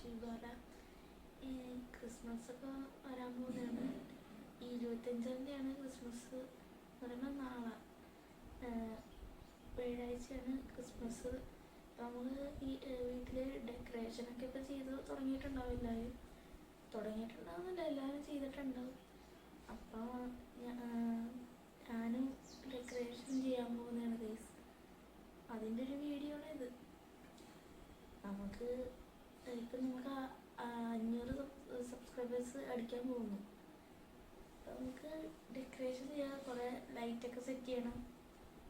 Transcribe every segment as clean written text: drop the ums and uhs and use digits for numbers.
ഇതുപോലെ ക്രിസ്മസ് ഒക്കെ വരാൻ പോകുന്നതാണ്. ഈ 25-ാം തീയതിയാണ് ക്രിസ്മസ് എന്ന് പറയുമ്പോൾ നാളെ വ്യാഴാഴ്ചയാണ് ക്രിസ്മസ്. നമ്മൾ ഈ വീട്ടിൽ ഡെക്കറേഷനൊക്കെ ഇപ്പോൾ ചെയ്ത് തുടങ്ങിയിട്ടുണ്ടാവും. എല്ലാവരും തുടങ്ങിയിട്ടുണ്ടാവുന്നില്ല, എല്ലാവരും ചെയ്തിട്ടുണ്ടാവും. അപ്പോൾ ഞാനും ഡെക്കറേഷൻ ചെയ്യാൻ പോകുന്നതാണ് ഗൈസ്. അതിൻ്റെ ഒരു വീഡിയോ ആണ് ഇത്. നമുക്ക് ഇപ്പം നമുക്ക് 500 സബ്സ്ക്രൈബേഴ്സ് അടിക്കാൻ പോകുന്നു. അപ്പം നമുക്ക് ഡെക്കറേഷൻ ചെയ്യാൻ കുറേ ലൈറ്റൊക്കെ സെറ്റ് ചെയ്യണം.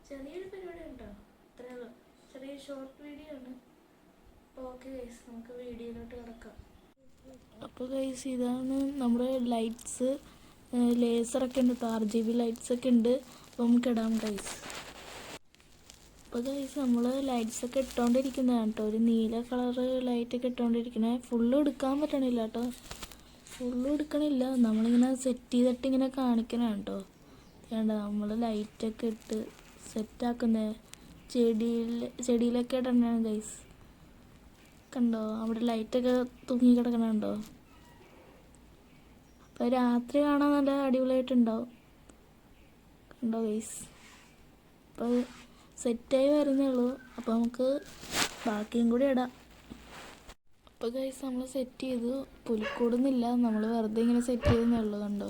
ചെറിയൊരു പരിപാടി ഉണ്ടോ, അത്രേ ഉള്ളൂ. ചെറിയൊരു ഷോർട്ട് വീഡിയോ ആണ്. അപ്പോൾ ഓക്കെ ഗൈസ്, നമുക്ക് വീഡിയോയിലോട്ട് കിടക്കാം. അപ്പോൾ ഗൈസ്, ഇതാണ് നമ്മുടെ ലൈറ്റ്സ്. ലേസറൊക്കെ ഉണ്ട്, RGB ലൈറ്റ്സ് ഒക്കെ ഉണ്ട്. അപ്പോൾ നമുക്ക് ഇടാം ഗൈസ്. അപ്പോൾ ഗൈസ്, നമ്മൾ ലൈറ്റ്സൊക്കെ ഇട്ടുകൊണ്ടിരിക്കുന്നതാണ് കേട്ടോ. ഒരു നീല കളറ് ലൈറ്റൊക്കെ ഇട്ടുകൊണ്ടിരിക്കണേ. ഫുള്ള് എടുക്കാൻ പറ്റണില്ല കേട്ടോ, ഫുള്ളും എടുക്കണില്ല. നമ്മളിങ്ങനെ സെറ്റ് ചെയ്തിട്ട് ഇങ്ങനെ കാണിക്കണതാണ് കേട്ടോ. വേണ്ട, നമ്മൾ ലൈറ്റൊക്കെ ഇട്ട് സെറ്റാക്കുന്നേ. ചെടിയിലൊക്കെ ഇടണതാണ് ഗൈസ്. കണ്ടോ, അവിടെ ലൈറ്റൊക്കെ തൂങ്ങി കിടക്കണുണ്ടോ? അപ്പോൾ രാത്രി കാണാൻ നല്ല അടിപൊളിയായിട്ടുണ്ടാവും. കണ്ടോ ഗൈസ്, അപ്പോൾ സെറ്റായി വരുന്നേ ഉള്ളൂ. അപ്പോൾ നമുക്ക് ബാക്കിയും കൂടി ഇടാം. അപ്പോൾ ഗൈസ്, നമ്മൾ സെറ്റ് ചെയ്തു. പുലിക്കൂടുന്നില്ല, നമ്മൾ വെറുതെ ഇങ്ങനെ സെറ്റ് ചെയ്തെന്നേ ഉള്ളൂ. കണ്ടോ,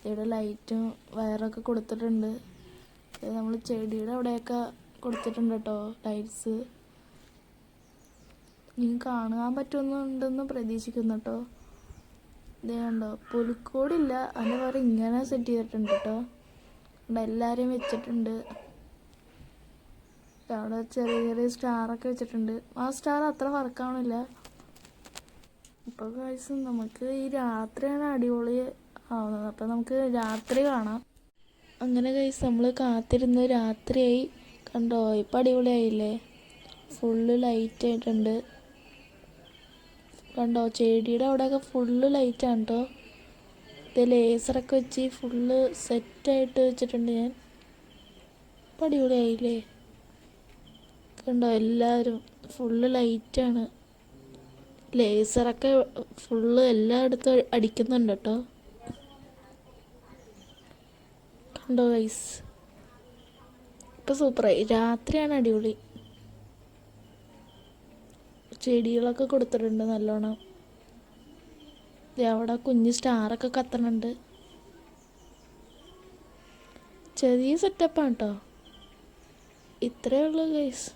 ഇവിടെ ലൈറ്റും വയറൊക്കെ കൊടുത്തിട്ടുണ്ട്. നമ്മൾ ചെടിയുടെ അവിടെയൊക്കെ കൊടുത്തിട്ടുണ്ട് കേട്ടോ ലൈറ്റ്സ്. ഇനി കാണാൻ പറ്റുന്നുണ്ടെന്ന് പ്രതീക്ഷിക്കുന്നു കേട്ടോ. ഇത് കണ്ടോ, പുലിക്കൂടില്ല, അതിൻ്റെ വേറെ ഇങ്ങനെ സെറ്റ് ചെയ്തിട്ടുണ്ട് കേട്ടോ. എല്ലാവരും വെച്ചിട്ടുണ്ട്. അവിടെ ചെറിയ ചെറിയ സ്റ്റാറൊക്കെ വെച്ചിട്ടുണ്ട്. ആ സ്റ്റാർ അത്ര വർക്കാവണില്ല. ഇപ്പോൾ ഗൈസ്, നമുക്ക് ഈ രാത്രിയാണ് അടിപൊളി ആവുന്നത്. അപ്പോൾ നമുക്ക് രാത്രി കാണാം. അങ്ങനെ ഗൈസ്, നമ്മൾ കാത്തിരുന്ന് രാത്രിയായി. കണ്ടോ, ഇപ്പം അടിപൊളിയായില്ലേ? ഫുള്ള് ലൈറ്റ് ആയിട്ടുണ്ട്. കണ്ടോ, ചെടിയുടെ അവിടെയൊക്കെ ഫുള്ള് ലൈറ്റാണ് കേട്ടോ. ഇത് ലേസറൊക്കെ വെച്ച് ഫുള്ള് സെറ്റായിട്ട് വെച്ചിട്ടുണ്ട് ഞാൻ. ഇപ്പം അടിപൊളിയായില്ലേ? കണ്ടോ, എല്ലാവരും ഫുള്ള് ലൈറ്റാണ്. ലേസറൊക്കെ ഫുള്ള് എല്ലായിടത്തും അടിക്കുന്നുണ്ട് കേട്ടോ. കണ്ടോ ഗൈസ്, ഇപ്പം സൂപ്പറായി. രാത്രിയാണ് അടിപൊളി. ചെടികളൊക്കെ കൊടുത്തിട്ടുണ്ട് നല്ലോണം. അവിടെ കുഞ്ഞ് സ്റ്റാറൊക്കെ കത്തണുണ്ട്. ചെറിയ സെറ്റപ്പാണ് കേട്ടോ. ഇത്രയേ ഉള്ളൂ ഗൈസ്.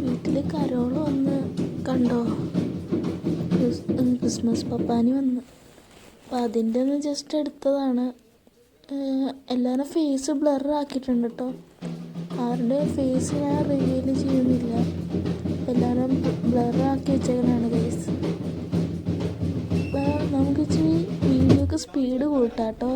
വീട്ടിൽ കരോള് വന്ന്. കണ്ടോ, ക്രിസ്മസ് പപ്പാനി വന്ന്. അപ്പം അതിൻ്റെ ഒന്ന് ജസ്റ്റ് എടുത്തതാണ്. എല്ലാവരും ഫേസ് ബ്ലർ ആക്കിയിട്ടുണ്ട് കേട്ടോ. ആരുടെ ഫേസ് ഞാൻ റിവീൽ ചെയ്യുന്നില്ല, എല്ലാവരും ബ്ലർ ആക്കി വെച്ചേക്കണാണ് ഗൈസ്. നമുക്ക് ഇച്ചിരി വീഡിയോക്ക് സ്പീഡ് കൂട്ടാം കേട്ടോ.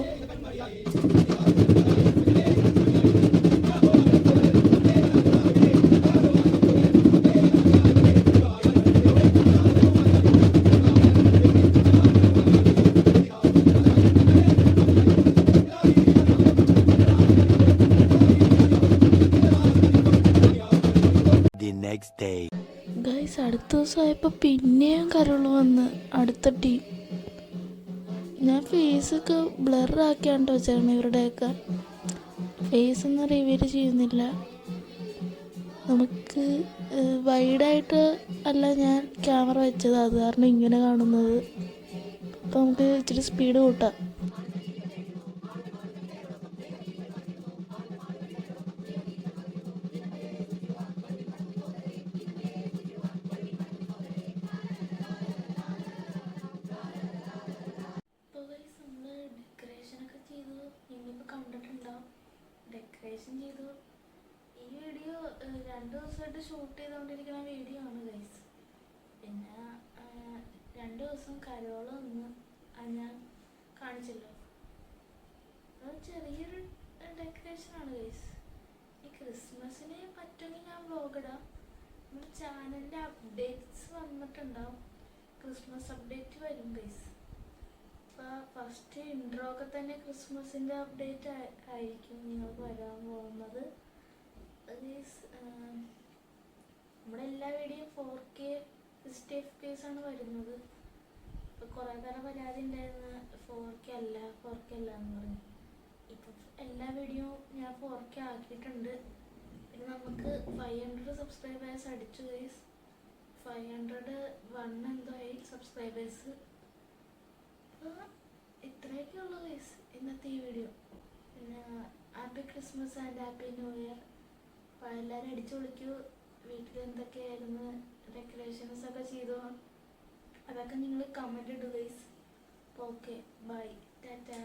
ഗൈസ്, അടുത്ത ദിവസമായപ്പോൾ പിന്നെയും കരോള് വന്ന് അടുത്ത ടീം. ഞാൻ ഫേസൊക്കെ ബ്ലർ ആക്കിയാണ്ടോ വെച്ചാണ് ഇവരുടെയൊക്കെ. ഫേസൊന്നും റിവീൽ ചെയ്യുന്നില്ല. നമുക്ക് വൈഡായിട്ട് അല്ല ഞാൻ ക്യാമറ വെച്ചത്, അത് കാരണം ഇങ്ങനെ കാണുന്നത്. അപ്പോൾ നമുക്ക് ഇച്ചിരി സ്പീഡ് കൂട്ടാം. ഡെക്കറേഷൻ ചെയ്തു. ഈ വീഡിയോ 2 ദിവസമായിട്ട് ഷൂട്ട് ചെയ്തുകൊണ്ടിരിക്കുന്ന വീഡിയോ ആണ് ഗൈസ്. പിന്നെ 2 ദിവസം കരോള് വന്ന് ഞാൻ കാണിച്ചല്ലോ. അത് ചെറിയൊരു ഡെക്കറേഷനാണ് ഗൈസ്. ഈ ക്രിസ്മസിന് പറ്റുമെങ്കിൽ ഞാൻ വ്ലോഗ് ഇടാം. നമ്മുടെ ചാനലിൻ്റെ അപ്ഡേറ്റ്സ് വന്നിട്ടുണ്ടാവും. ക്രിസ്മസ് അപ്ഡേറ്റ് വരും ഗൈസ്. അപ്പോൾ ഫസ്റ്റ് ഇൻട്രോ ഒക്കെ തന്നെ ക്രിസ്മസിൻ്റെ അപ്ഡേറ്റ് ആയിരിക്കും നിങ്ങൾക്ക് വരാൻ പോകുന്നത്. നമ്മുടെ എല്ലാ വീഡിയോ 4K 60 FPS ആണ് വരുന്നത്. ഇപ്പോൾ കുറേ കാലം പരാതി ഉണ്ടായിരുന്ന 4K അല്ല എന്ന് പറഞ്ഞു. ഇപ്പം എല്ലാ വീഡിയോ ഞാൻ 4K ആക്കിയിട്ടുണ്ട്. പിന്നെ നമുക്ക് 500 സബ്സ്ക്രൈബേഴ്സ് അടിച്ചു ഗൈസ്. 501 എന്തോ ആയി സബ്സ്ക്രൈബേഴ്സ്. അപ്പോൾ ഇത്രയൊക്കെ ഉള്ളു ഗൈസ് ഇന്നത്തെ ഈ വീഡിയോ. പിന്നെ happy Christmas and happy new year. അപ്പോൾ എല്ലാവരും അടിച്ചു പൊളിക്കൂ. വീട്ടിൽ എന്തൊക്കെയായിരുന്നു ഡെക്കറേഷൻസ് ഒക്കെ ചെയ്തോ, അതൊക്കെ നിങ്ങൾ കമൻറ്റ് ഇടൂ ഗൈസ്. അപ്പോൾ ഓക്കെ ബൈ, ടാറ്റാ.